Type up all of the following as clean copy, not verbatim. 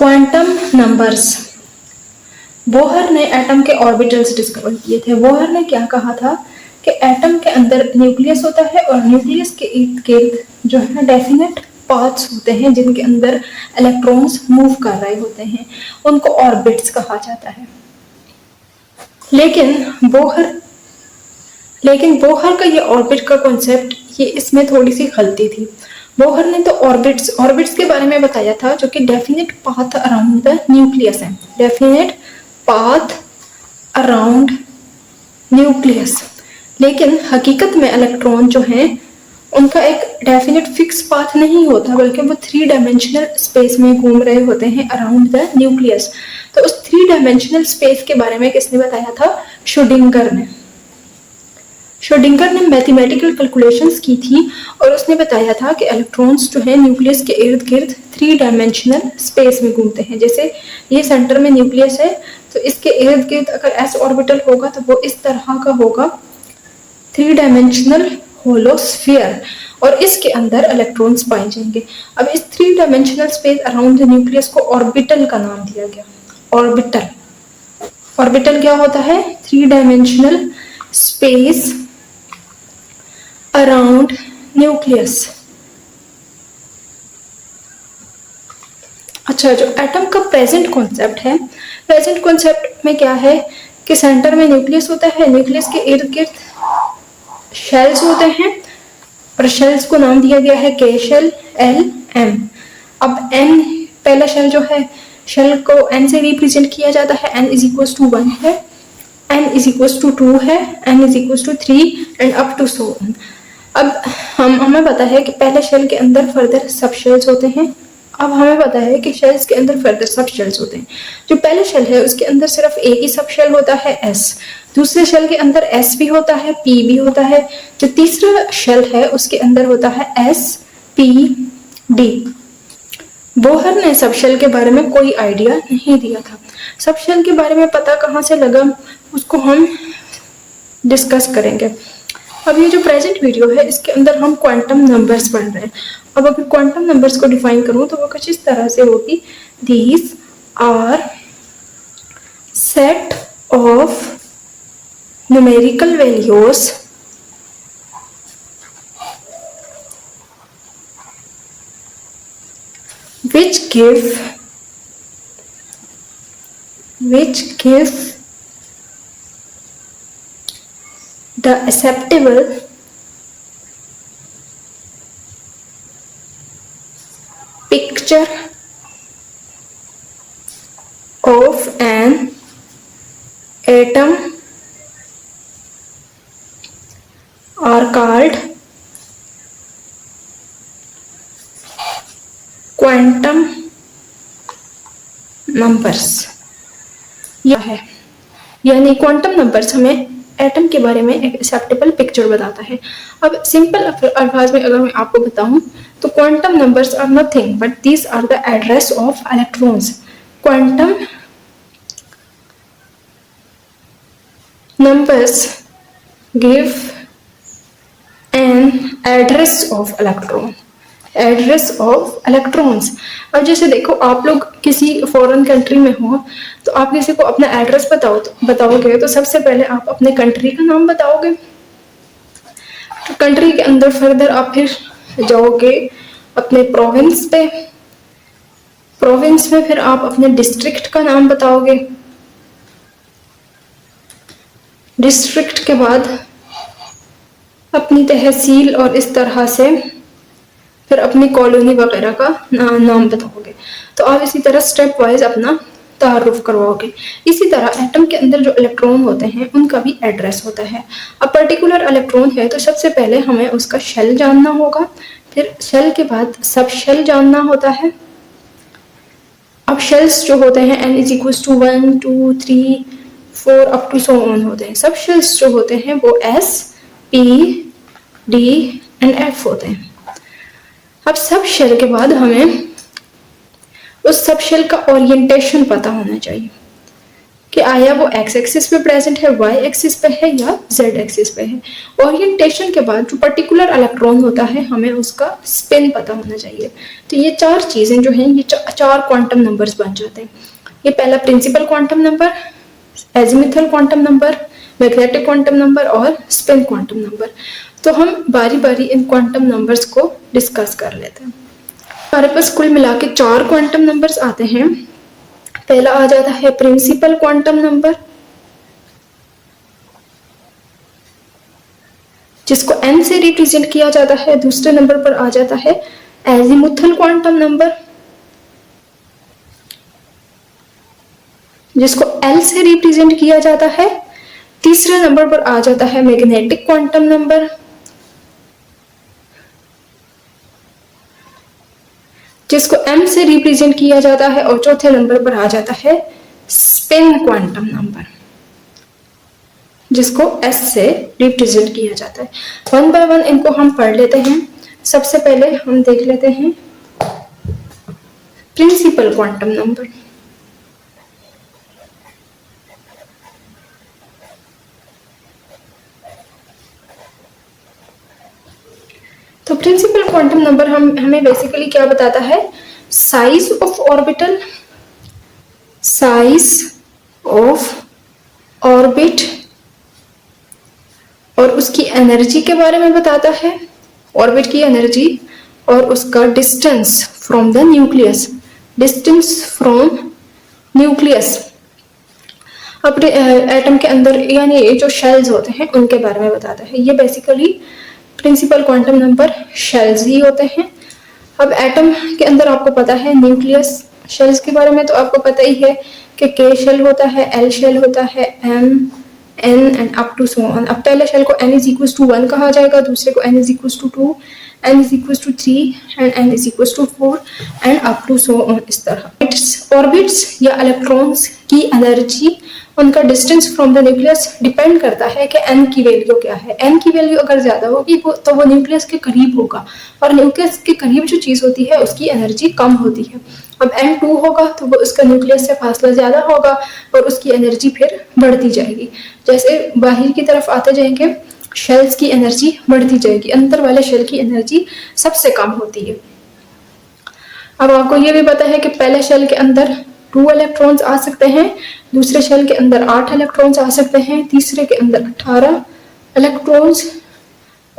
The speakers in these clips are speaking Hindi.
Quantum numbers. बोहर ने एटम के ऑर्बिटल्स डिस्कवर किए थे। बोहर ने क्या कहा था कि एटम के अंदर न्यूक्लियस होता है और न्यूक्लियस के इर्द गिर्द जो है डेफिनेट पाथ्स होते हैं जिनके अंदर इलेक्ट्रॉन्स मूव कर रहे होते हैं, उनको ऑर्बिट्स कहा जाता है। लेकिन बोहर का ये ऑर्बिट का कॉन्सेप्ट, ये इसमें थोड़ी सी गलती थी। बोहर ने तो ऑर्बिट्स के बारे में बताया था जो कि definite path around the nucleus है, डेफिनेट पाथ अराउंड न्यूक्लियस। लेकिन हकीकत में इलेक्ट्रॉन जो हैं उनका एक डेफिनेट फिक्स पाथ नहीं होता, बल्कि वो 3 डायमेंशनल स्पेस में घूम रहे होते हैं अराउंड द न्यूक्लियस। तो उस 3 डायमेंशनल स्पेस के बारे में किसने बताया था? श्रोडिंगर ने मैथमेटिकल कैलकुलेशंस की थी और उसने बताया था कि इलेक्ट्रॉन्स जो है न्यूक्लियस के इर्द गिर्द 3 डायमेंशनल स्पेस में घूमते हैं। जैसे ये सेंटर में न्यूक्लियस है तो इसके इर्द गिर्द अगर s ऑर्बिटल होगा तो वो इस तरह का होगा, 3 डायमेंशनल होलो स्फीयर, और इसके अंदर इलेक्ट्रॉन्स पाए जाएंगे। अब इस 3 dimensional space around the nucleus को ऑर्बिटल का नाम दिया गया। ऑर्बिटल क्या होता है? 3 डायमेंशनल स्पेस अराउंड न्यूक्लियस। अच्छा, जो एटम का प्रेजेंट कॉन्सेप्ट में क्या है कि सेंटर में न्यूक्लियस होता है, न्यूक्लियस के इर्द गिर्द शेल्स होते हैं और शेल्स को नाम दिया गया है के शेल, एल, एम। अब एन पहला शेल जो है, शेल को एन से रिप्रेजेंट किया जाता है, एन इज इक्वल टू 1 है, एन इज इक्वल टू 2 है, n is equal to 3 and up to so on. अब हमें पता है कि पहले शेल के अंदर फर्दर सब शेल्स होते हैं। अब हमें पता है कि शेल्स के अंदर फर्दर सब शेल्स होते हैं। जो पहले शेल है उसके अंदर सिर्फ एक ही सब शेल होता है, एस। दूसरे शेल के अंदर एस भी होता है, पी भी होता है। जो तीसरा शेल है उसके अंदर होता है एस, पी, डी। बोहर ने सब शेल के बारे में कोई आइडिया नहीं दिया था। सब शेल के बारे में पता कहाँ से लगा उसको हम डिस्कस करेंगे। अब ये जो प्रेजेंट वीडियो है इसके अंदर हम क्वांटम नंबर्स पढ़ रहे हैं। अब अगर क्वांटम नंबर्स को डिफाइन करूं तो वो कुछ इस तरह से होगी, these are set of numerical values which give the acceptable picture of an atom are called quantum numbers. यह है, यानी क्वांटम नंबर्स हमें एटम के बारे में एक एक्सेप्टेबल पिक्चर बताता है। अब सिंपल अल्फाज में अगर मैं आपको बताऊं तो quantum numbers are nothing but these are the address of electrons. Quantum numbers give an address of electrons. अब जैसे देखो, आप लोग किसी फॉरेन कंट्री में हो तो आप किसी को अपना एड्रेस बताओगे तो सबसे पहले आप अपने कंट्री का नाम बताओगे। तो कंट्री के अंदर फर्दर आप फिर जाओगे अपने प्रोविंस पे, प्रोविंस में फिर आप अपने डिस्ट्रिक्ट का नाम बताओगे, डिस्ट्रिक्ट के बाद अपनी तहसील और इस तरह से फिर अपनी कॉलोनी वगैरह का नाम बताओगे। तो आप इसी तरह स्टेप वाइज अपना तारुफ करवाओगे। इसी तरह एटम के अंदर जो इलेक्ट्रॉन होते हैं उनका भी एड्रेस होता है। अब पर्टिकुलर इलेक्ट्रॉन है तो सबसे पहले हमें उसका शेल जानना होगा, फिर शेल के बाद सब शेल जानना होता है। अब शेल्स जो होते हैं n is equal to 1, 2, 3, 4 up to so on होते हैं। सब शेल्स जो होते हैं वो S, P, D and F होते हैं। अब सब शेल के बाद हमें उस सब शेल का ओरिएंटेशन पता होना चाहिए कि आया वो एक्स एक्सिस पे प्रेजेंट है, वाई एक्सिस पे है या जेड एक्सिस पे है। ओरिएंटेशन के बाद जो पर्टिकुलर इलेक्ट्रॉन होता है हमें उसका स्पिन पता होना चाहिए। तो ये चार चीजें जो हैं ये चार क्वांटम नंबर्स बन जाते हैं। ये पहला principal quantum number, azimuthal quantum number, magnetic quantum number और स्पिन क्वांटम नंबर। तो हम बारी बारी इन क्वांटम नंबर्स को डिस्कस कर लेते हैं। हमारे पास कुल मिला के चार क्वांटम नंबर्स आते हैं। पहला आ जाता है प्रिंसिपल क्वांटम नंबर, जिसको n से रिप्रेजेंट किया जाता है। दूसरे नंबर पर आ जाता है एजीमुथल क्वांटम नंबर, जिसको l से रिप्रेजेंट किया जाता है। तीसरे नंबर पर आ जाता है मैग्नेटिक क्वांटम नंबर, जिसको m से रिप्रेजेंट किया जाता है। और चौथे नंबर पर आ जाता है स्पिन क्वांटम नंबर, जिसको s से रिप्रेजेंट किया जाता है। वन बाय वन इनको हम पढ़ लेते हैं। सबसे पहले हम देख लेते हैं प्रिंसिपल क्वांटम नंबर। तो प्रिंसिपल क्वांटम नंबर हमें बेसिकली क्या बताता है, size of orbital, size of orbit और उसकी एनर्जी के बारे में बताता है, ऑर्बिट की एनर्जी और उसका distance from the nucleus, distance from nucleus. अब एटम के अंदर यानी जो शेल्स होते हैं उनके बारे में बताता है। ये basically principal quantum number shells ही होते हैं। अब एटम के अंदर आपको पता है न्यूक्लियस, शेल्स के बारे में तो आपको पता ही है कि के शेल होता है, एल शेल होता है, M, N and up to so on. अब पहले शेल को n इज इक्वल टू 1 कहा जाएगा, दूसरे को n is equal to 2, n is equal to 3 and n is equal to 4 and up to so on. इस तरह ऑर्बिट्स या इलेक्ट्रॉन्स की एनर्जी, उनका distance from the nucleus depend करता है कि n की वैल्यू क्या है। n की वैल्यू अगर ज्यादा होगी तो वो न्यूक्लियस के करीब होगा, और न्यूक्लियस के करीब जो चीज होती है उसकी एनर्जी कम होती है। अब n2 होगा तो वो उसका न्यूक्लियस से फासला ज्यादा होगा और उसकी एनर्जी फिर बढ़ती जाएगी। जैसे बाहर की तरफ आते जाएंगे शेल्स की एनर्जी बढ़ती जाएगी, अंदर वाले शेल की एनर्जी सबसे कम होती है। अब आपको ये भी पता है कि पहले शेल के अंदर 2 इलेक्ट्रॉन्स आ सकते हैं, दूसरे शेल के अंदर 8 इलेक्ट्रॉन्स आ सकते हैं, तीसरे के अंदर 18 इलेक्ट्रॉन्स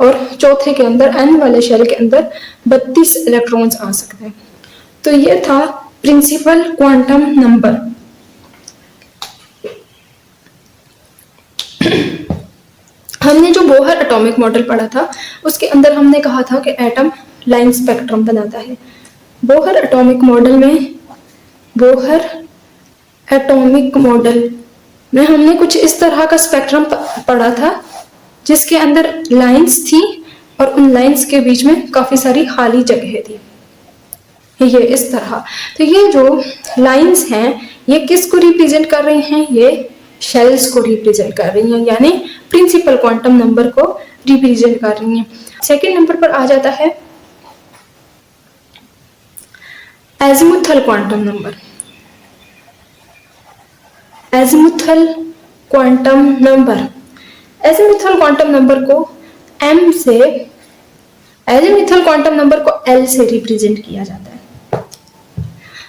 और चौथे के अंदर n वाले शेल के अंदर 32 इलेक्ट्रॉन्स आ सकते हैं। तो ये था प्रिंसिपल क्वांटम नंबर। हमने जो बोहर एटॉमिक मॉडल पढ़ा था उसके अंदर हमने कहा था कि एटम लाइन स्पेक्ट्रम बनाता है। बोहर एटॉमिक मॉडल में हमने कुछ इस तरह का स्पेक्ट्रम पढ़ा था जिसके अंदर लाइंस थी और उन लाइंस के बीच में काफी सारी खाली जगह थी, ये इस तरह। तो ये जो लाइंस हैं ये किसको रिप्रेजेंट कर रही हैं, ये शेल्स को रिप्रेजेंट कर रही हैं, यानी प्रिंसिपल क्वांटम नंबर को रिप्रेजेंट कर रही हैं। सेकेंड नंबर पर आ जाता है azimuthal quantum number. Azimuthal quantum number को एजीमुथल क्वांटम नंबर को L से रिप्रेजेंट किया जाता है।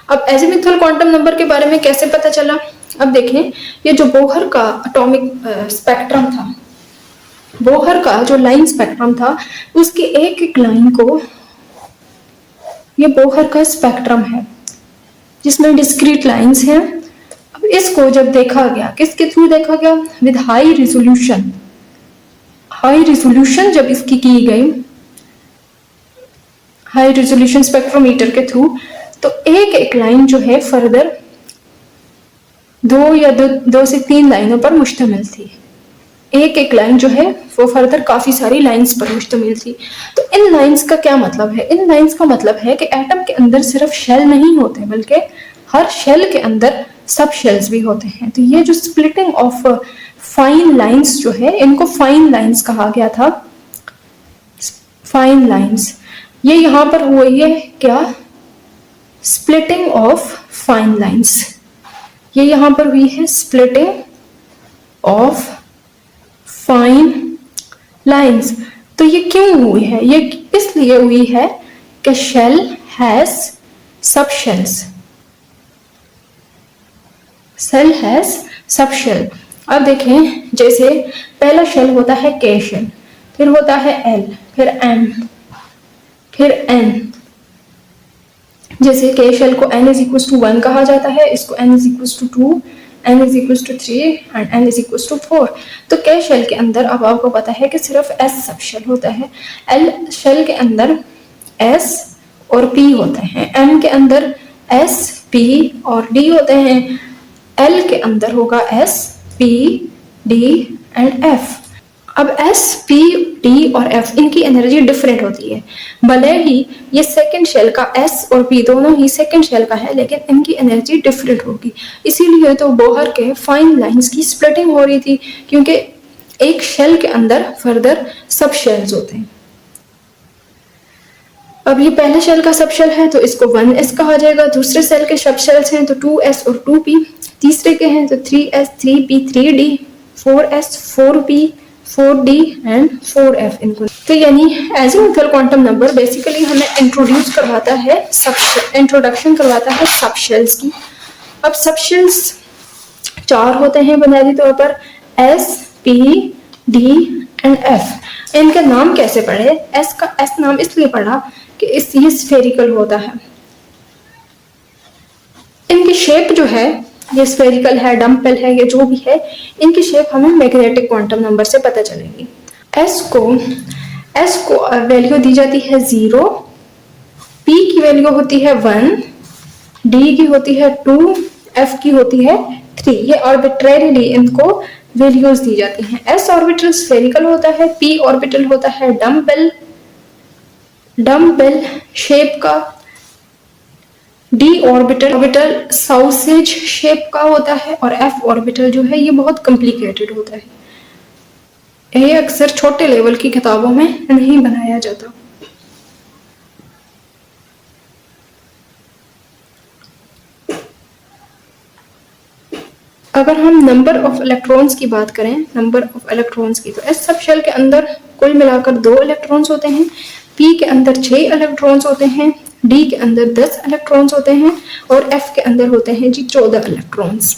अब एजीमुथल क्वांटम नंबर के बारे में कैसे पता चला, अब देखें ये जो बोहर का एटॉमिक स्पेक्ट्रम था, बोहर का जो लाइन स्पेक्ट्रम था उसकी एक एक लाइन को, ये बोहर का स्पेक्ट्रम है जिसमें डिस्क्रीट लाइंस हैं। अब इसको जब देखा गया, किसके थ्रू देखा गया, विद हाई रिजोल्यूशन जब इसकी की गई, हाई रिजोल्यूशन स्पेक्ट्रोमीटर के थ्रू, तो एक एक लाइन जो है फर्दर 2 से 3 लाइनों पर मुश्तमिल थी। एक एक लाइन जो है वो फर्दर काफी सारी लाइंस पर मुश्तमिल थी। तो इन लाइंस का क्या मतलब है, इन लाइंस का मतलब है कि एटम के अंदर सिर्फ शेल नहीं होते बल्कि हर शेल के अंदर सब शेल्स भी होते हैं। तो ये जो स्प्लिटिंग ऑफ फाइन लाइंस जो है इनको फाइन लाइंस कहा गया था। फाइन लाइंस ये यहाँ पर हुई है क्या, स्प्लिटिंग ऑफ फाइन लाइंस, ये यहाँ पर हुई है स्प्लिटिंग ऑफ फाइन लाइंस। तो ये क्यों हुई है? ये इसलिए हुई है कि shell has sub shells, shell has sub shell. अब देखें, जैसे पहला शेल होता है के शेल, फिर होता है एल, फिर एम, फिर एन। जैसे के शेल को n इज इक्वल टू 1 कहा जाता है, इसको n is equal to 2, n is equal to 3 and n is equal to 4। तो के शेल के अंदर अब आपको पता है कि सिर्फ s सब शेल होता है। एल शेल के अंदर s और p होते हैं, m के अंदर s, p और d होते हैं, l के अंदर होगा s, p, d and f। अब S, P, D और F इनकी एनर्जी डिफरेंट होती है। भले ही ये सेकंड शेल का S और P दोनों ही सेकंड शेल का है, लेकिन इनकी एनर्जी डिफरेंट होगी। इसीलिए तो बोहर के फाइन लाइंस की स्प्लिटिंग हो रही थी, क्योंकि एक शेल के अंदर फर्दर सब शेल्स होते हैं। अब ये पहले शेल का सब शेल है तो इसको 1s कहा जाएगा, दूसरे शेल के सब शेल्स हैं तो 2s और 2p, तीसरे के हैं तो 3s, 3p, 3d, 4s, 4p, 4d and 4f इनको। तो यानी एजीमुथल क्वांटम नंबर बेसिकली हमें इंट्रोड्यूस करवाता है, इंट्रोडक्शन करवाता है सब शेल्स की। अब सब शेल्स 4 होते हैं बुनियादी तौर पर, s, p, d and f। इनके नाम कैसे पढ़े? s का s नाम इसलिए पढ़ा कि ये स्फेरिकल होता है। इनकी शेप जो है ये स्फेरिकल है, डम्पेल है, ये जो भी है, इनकी शेप हमें मैग्नेटिक क्वांटम नंबर से पता चलेगी। S को वैल्यू दी जाती है 0, P की वैल्यू होती है 1, D की होती है 2, F की होती है 3। ये आर्बिट्रेरीली इनको वैल्यूज दी जाती हैं। S ऑर्बिटल स्फेरिकल होता है, P ऑर्बिटल होता है डम्पेल शेप का, d ऑर्बिटल सॉसेज शेप का होता है, और f ऑर्बिटल जो है ये बहुत कॉम्प्लिकेटेड होता है। ये अक्सर छोटे लेवल की किताबों में नहीं बनाया जाता। अगर हम नंबर ऑफ इलेक्ट्रॉन्स की बात करें, नंबर ऑफ इलेक्ट्रॉन्स की, तो s सब शेल के अंदर कुल मिलाकर 2 इलेक्ट्रॉन्स होते हैं, p के अंदर 6 इलेक्ट्रॉन्स होते हैं, D के अंदर 10 इलेक्ट्रॉन्स होते हैं, और F के अंदर होते हैं जी 14 इलेक्ट्रॉन्स।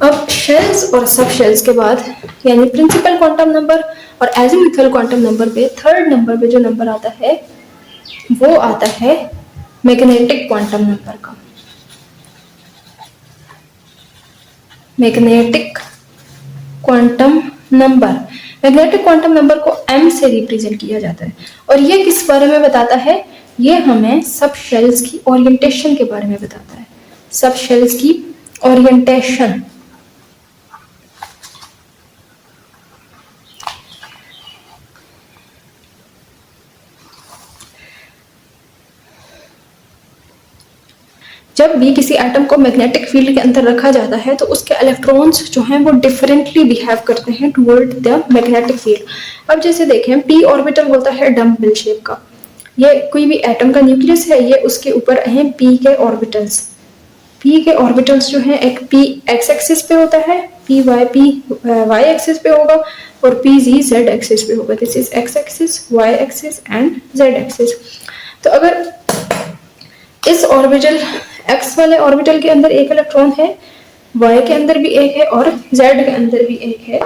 अब शेल्स और सब शेल्स के बाद यानी प्रिंसिपल क्वांटम नंबर और एजीमुथल क्वांटम नंबर पे थर्ड नंबर पे जो नंबर आता है वो आता है मैग्नेटिक क्वांटम नंबर का। Magnetic quantum number, magnetic quantum number को m से रिप्रेजेंट किया जाता है, और ये किस बारे में बताता है? ये हमें सब शेल्स की ओरिएंटेशन के बारे में बताता है। सब शेल्स की ओरिएंटेशन। जब भी किसी एटम को मैग्नेटिक फील्ड के अंदर रखा जाता है तो उसके इलेक्ट्रॉन्स जो हैं वो डिफरेंटली बिहेव करते हैं टुवर्ड द मैग्नेटिक फील्ड। अब जैसे देखें, p ऑर्बिटल होता है डम्बल शेप का, ये कोई भी एटम का न्यूक्लियस है, ये उसके ऊपर हैं p के ऑर्बिटल्स। p के ऑर्बिटल्स जो हैं एक p x एक्सिस पे होता है, p y एक्सिस पे होगा, और p z एक्सिस पे होगा। This is x axis, y axis and z axis. तो अगर इस ऑर्बिटल x वाले ऑर्बिटल के अंदर एक इलेक्ट्रॉन है, y के अंदर भी एक है और z के अंदर भी एक है,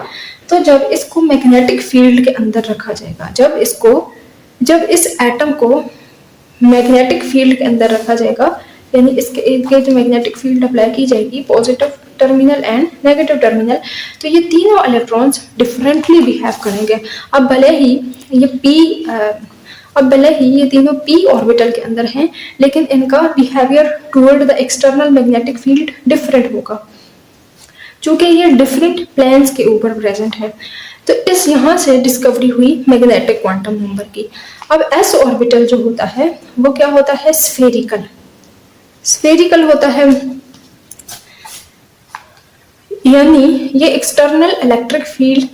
तो जब इसको मैग्नेटिक फील्ड के अंदर रखा जाएगा, जब इस एटम को मैग्नेटिक फील्ड के अंदर रखा जाएगा, यानी इसके इर्द गिर्द मैग्नेटिक फील्ड अप्लाई की जाएगी, positive terminal and negative terminal, तो ये तीनों इलेक्ट्रॉन्स डिफरेंटली बिहेव करेंगे। अब भले ही ये तीनों p ऑर्बिटल के अंदर हैं, लेकिन इनका behaviour toward the external magnetic field different होगा, चूंकि ये डिफरेंट प्लेन्स के ऊपर प्रेजेंट है। तो इस यहाँ से डिस्कवरी हुई मैग्नेटिक क्वांटम नंबर की। अब s ऑर्बिटल जो होता है वो क्या होता है? स्फेरिकल होता है, यानी ये एक्सटर्नल इलेक्ट्रिक फील्ड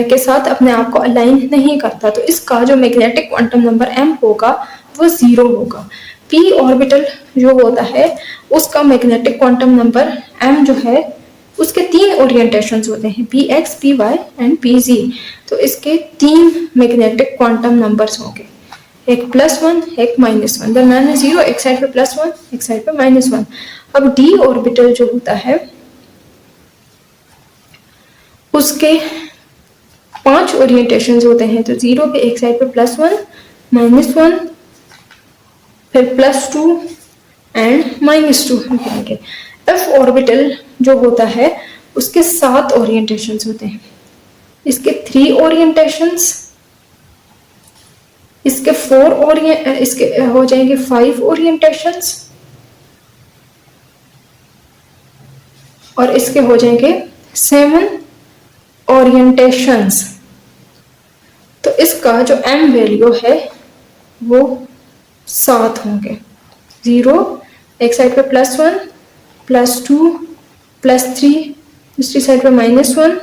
के साथ अपने आप को अलाइन नहीं करता, तो इसका जो मैग्नेटिक क्वांटम नंबर m होगा वो 0 होगा। p ऑर्बिटल जो होता है उसका मैग्नेटिक क्वांटम नंबर m जो है उसके 3 ओरिएंटेशंस होते हैं, px, py एंड pz। तो इसके 3 मैग्नेटिक क्वांटम नंबर्स होंगे, एक +1 एक -1, दरम्यान में 0, एक साइड पे +1 एक साइड पे -1। अब d ऑर्बिटल जो होता है उसके 5 ओरिएंटेशंस होते हैं, तो 0 पे एक साइड पे +1 -1 फिर +2 एंड -2 हम कहेंगे। f ऑर्बिटल जो होता है उसके 7 ओरिएंटेशंस होते हैं, इसके 3 ओरिएंटेशंस, इसके 4 इसके हो जाएंगे 5 ओरिएंटेशंस और इसके हो जाएंगे 7 ओरिएंटेशंस। तो इसका जो m वैल्यू है वो 7 होंगे, 0 एक साइड पे +1 +2 +3, दूसरी साइड पे -1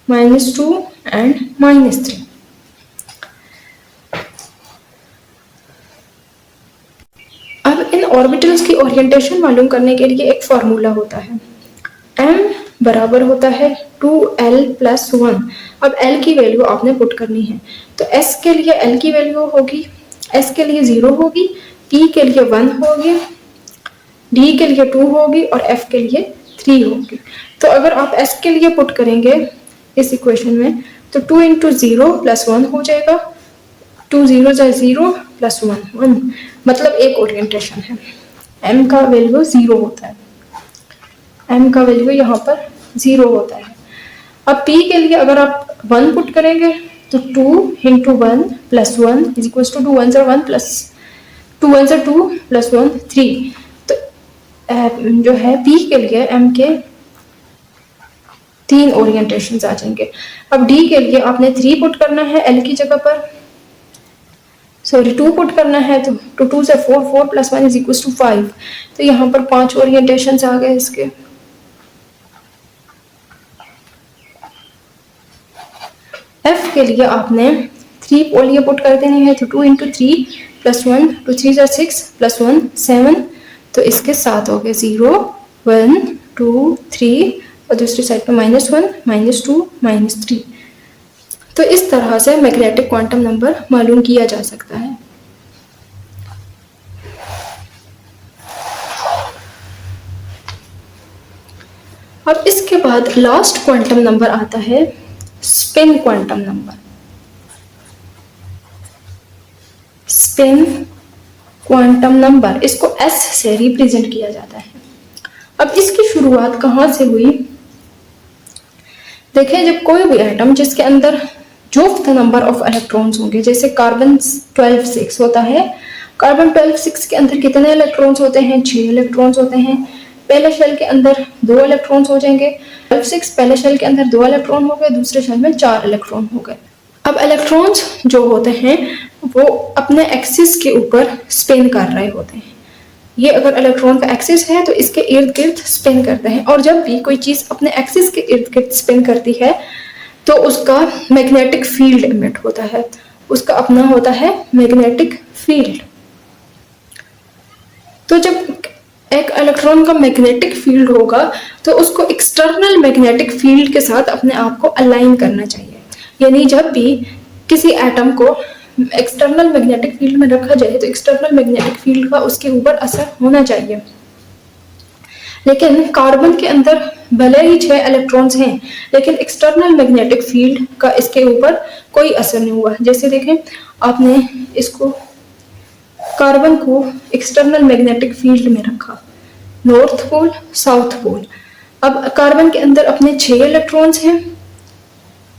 -2 एंड -3। अब इन ऑर्बिटल्स की ओरिएंटेशन मालूम करने के लिए एक फॉर्मूला होता है, m बराबर होता है 2l+1। अब l की वैल्यू आपने पुट करनी है, तो s के लिए l की वैल्यू होगी, s के लिए 0 होगी, p के लिए 1 होगी, d के लिए 2 होगी और f के लिए 3 होगी। तो अगर आप s के लिए पुट करेंगे इस इक्वेशन में तो 2 × 0 + 1 हो जाएगा, 2 0 0 + 1 मतलब एक ओरिएंटेशन है। m का वैल्यू 0 होता है, m का वैल्यू यहाँ पर 0 होता है। अब p के लिए अगर आप 1 पुट करेंगे तो 2 × 1 + 1 = 2 1 1 + 2 1 2 + 1 3। तो जो है p के लिए m के 3 ओरिएंटेशंस आ जाएंगे। अब d के लिए आपने 3 पुट करना है l की जगह पर, सॉरी 2 पुट करना है, तो 2 से 4 4 + 1 = 5। तो यहाँ पर 5 ओरिएंटेशंस आ गए इसके। f के लिए आपने 3 पोलियो पुट कर देने हैं, तो 2 × 3 + 1 2 3 6 + 1 7। तो इसके 7 हो गए, 0 1 2 3 और दूसरी साइड पे -1 -2 -3। तो इस तरह से मैग्नेटिक क्वांटम नंबर मालूम किया जा सकता है। अब इसके बाद लास्ट क्वांटम नंबर आता है spin quantum number. Spin quantum number, इसको s से रिप्रेजेंट किया जाता है। अब इसकी शुरुआत कहाँ से हुई? देखें, जब कोई भी एटम जिसके अंदर जो नंबर ऑफ इलेक्ट्रॉन्स होंगे, जैसे कार्बन 12 6 होता है, कार्बन 12 6 के अंदर कितने इलेक्ट्रॉन्स होते हैं? 6 इलेक्ट्रॉन्स होते हैं। पहले शेल के अंदर 2 इलेक्ट्रॉन्स हो जाएंगे, 12 6 पहले शेल के अंदर 2 इलेक्ट्रॉन हो गए, दूसरे शेल में 4 इलेक्ट्रॉन हो गए। अब इलेक्ट्रॉन्स जो होते हैं वो अपने एक्सिस के ऊपर स्पिन कर रहे होते हैं। ये अगर इलेक्ट्रॉन का एक्सिस है तो इसके इर्द गिर्द स्पिन करते हैं, और जब भी कोई चीज अपने एक्सिस के इर्द गिर्द स्पिन करती है तो उसका मैग्नेटिक फील्ड इमिट होता है, उसका अपना होता है मैग्नेटिक फील्ड। तो जब एक इलेक्ट्रॉन का मैग्नेटिक फील्ड होगा तो उसको एक्सटर्नल मैग्नेटिक फील्ड के साथ अपने आप को अलाइन करना चाहिए। यानी जब भी किसी एटम को एक्सटर्नल मैग्नेटिक फील्ड में रखा जाए तो एक्सटर्नल मैग्नेटिक फील्ड का उसके ऊपर असर होना चाहिए। लेकिन कार्बन के अंदर भले ही 6 इलेक्ट्रॉन्स हैं, लेकिन एक्सटर्नल मैग्नेटिक फील्ड का इसके ऊपर कोई असर नहीं हुआ। जैसे देखें, आपने इसको कार्बन को एक्सटर्नल मैग्नेटिक फील्ड में रखा, नॉर्थ पोल साउथ पोल। अब कार्बन के अंदर अपने 6 इलेक्ट्रॉन्स हैं,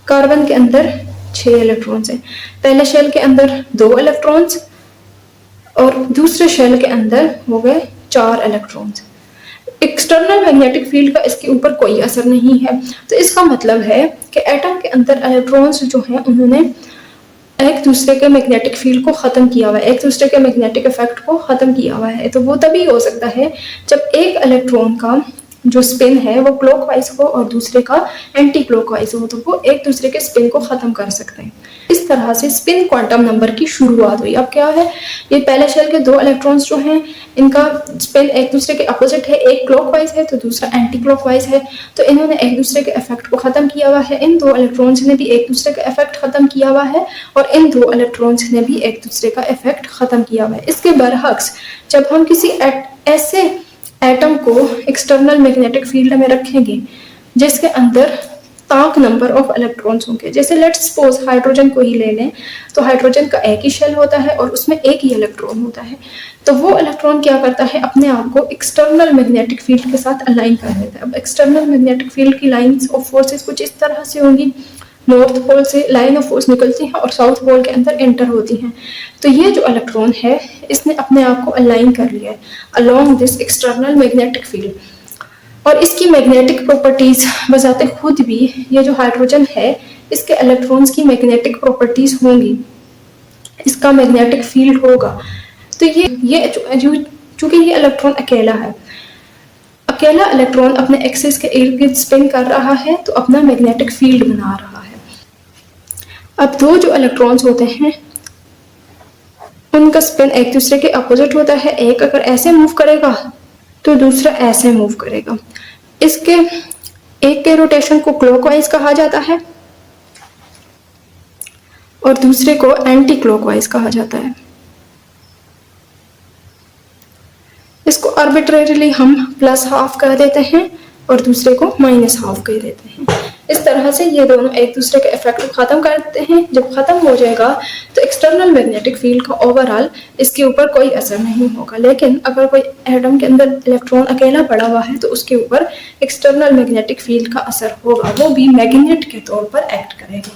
कार्बन के अंदर 6 इलेक्ट्रॉन्स हैं। पहले शेल के अंदर 2 इलेक्ट्रॉन्स और दूसरे शेल के अंदर हो गए 4 इलेक्ट्रॉन्स। एक्सटर्नल मैग्नेटिक फील्ड का इसके ऊपर कोई असर नहीं है। तो इसका मतलब है कि एटम के अंदर इलेक्ट्रॉन्स जो हैं उन्होंने एक दूसरे के मैग्नेटिक फील्ड को ख़त्म किया हुआ है, एक दूसरे के मैग्नेटिक इफेक्ट को ख़त्म किया हुआ है। तो वो तभी हो सकता है जब एक इलेक्ट्रॉन का जो स्पिन है वो क्लॉकवाइज हो और दूसरे का एंटी क्लॉकवाइज हो, तो वो एक दूसरे के स्पिन को ख़त्म कर सकते हैं। इस तरह से स्पिन क्वांटम नंबर की शुरुआत हुई। अब क्या है, ये पहले शेल के 2 इलेक्ट्रॉन्स जो हैं इनका स्पिन एक दूसरे के अपोजिट है, एक क्लॉकवाइज है तो दूसरा एंटी क्लॉकवाइज है, तो इन्होंने एक दूसरे के इफेक्ट को ख़त्म किया हुआ है। इन 2 इलेक्ट्रॉन्स ने भी एक दूसरे का इफेक्ट ख़त्म किया हुआ है और इन 2 इलेक्ट्रॉन्स ने भी एक दूसरे का इफेक्ट ख़त्म किया हुआ है। इसके बरअक्स जब हम किसी ऐसे एटम को एक्सटर्नल मैग्नेटिक फील्ड में रखेंगे जिसके अंदर ताक नंबर ऑफ इलेक्ट्रॉन्स होंगे, जैसे लेट्स सपोज हाइड्रोजन को ही ले लें, तो हाइड्रोजन का एक ही शेल होता है और उसमें एक ही इलेक्ट्रॉन होता है, तो वो इलेक्ट्रॉन क्या करता है, अपने आप को एक्सटर्नल मैग्नेटिक फील्ड के साथ अलाइन कर देता है। अब एक्सटर्नल मैग्नेटिक फील्ड की लाइंस ऑफ फोर्सेस कुछ इस तरह से होंगी, नॉर्थ पोल से लाइन ऑफ फोर्स निकलती है और साउथ पोल के अंदर एंटर होती हैं, तो ये जो इलेक्ट्रॉन है इसने अपने आप को अलाइन कर लिया है along this external magnetic field. और इसकी मैग्नेटिक प्रॉपर्टीज बजाते खुद भी ये जो हाइड्रोजन है इसके इलेक्ट्रॉन्स की मैग्नेटिक प्रॉपर्टीज होंगी, इसका मैग्नेटिक फील्ड होगा। तो ये चूंकि ये इलेक्ट्रॉन अकेला है, अकेला इलेक्ट्रॉन अपने एक्सिस के इर्द गिर्द स्पिन कर रहा है तो अपना मैग्नेटिक फील्ड बना रहा है। अब 2 जो इलेक्ट्रॉन्स होते हैं उनका स्पिन एक दूसरे के अपोजिट होता है, एक अगर ऐसे मूव करेगा तो दूसरा ऐसे मूव करेगा। इसके एक के रोटेशन को क्लॉकवाइज कहा जाता है और दूसरे को एंटी क्लॉकवाइज कहा जाता है। इसको आर्बिट्रेरीली हम +½ कह देते हैं और दूसरे को -½ कह देते हैं। इस तरह से ये दोनों एक दूसरे के इफेक्ट को ख़त्म करते हैं। जब ख़त्म हो जाएगा तो एक्सटर्नल मैग्नेटिक फील्ड का ओवरऑल इसके ऊपर कोई असर नहीं होगा, लेकिन अगर कोई एटम के अंदर इलेक्ट्रॉन अकेला पड़ा हुआ है तो उसके ऊपर एक्सटर्नल मैग्नेटिक फील्ड का असर होगा, वो भी मैग्नेट के तौर पर एक्ट करेगा।